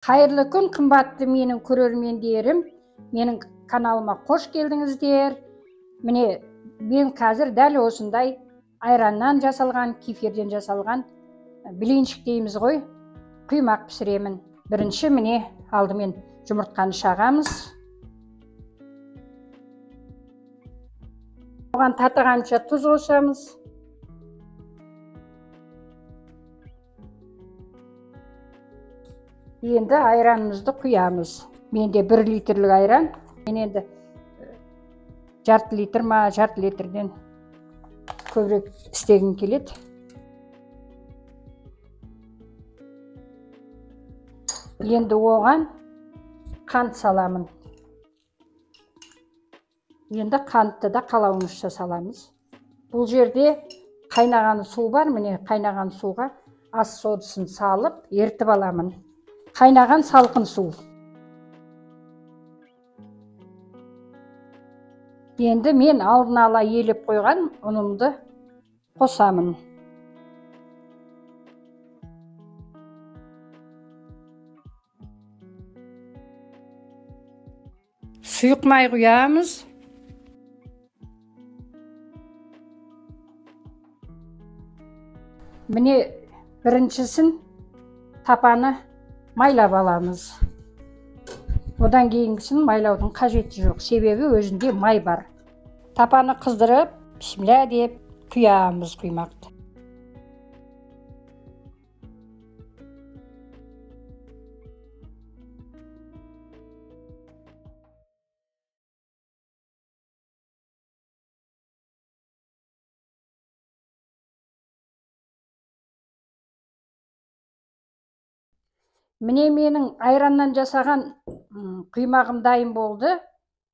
Қайырлы күн, қымбатты менің көрермендерім. Менің каналыма қош келдіңіздер. Міне, мен қазір дәл осындай айраннан жасалған, кефирден жасалған блинчик дейміз ғой, құймақ пісіремін. Бірінші міне алдымен жұмыртқаны шағамыз. Оған татығанша тұз қосамыз. Енді айранымызды құямыз. Менде 1 литрлік айран. Мен енді жарты литр ма, жарты литрден көбірек істегім келеді. Енді оған қант саламын. Енді қантты да қалауымызша саламыз. Бұл жерде қайнаған су бар. Міне қайнаған суға ас содасын салып, ертіп аламын. Қайнаған салқын су. Енді мен алдын ала елеп қойған ұнымды қосамын. Сұйық май құямыз. Міне біріншісін тапаны майлап аламыз. Одан кейінгісін майлаудың қажеті жоқ, себебі өзінде май бар. Тапаны қыздырып, бисмилля деп құямыз құймақты. Міне менің айраннан жасаған құймағым дайын болды.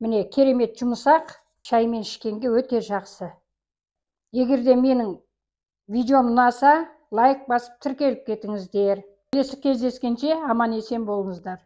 Міне керемет жұмсақ, шаймен ішкенге өте жақсы. Егер де менің видеом ұнаса, лайк басып тіркеліп кетіңіздер. Келесі кездескенше аман есен болыңыздар.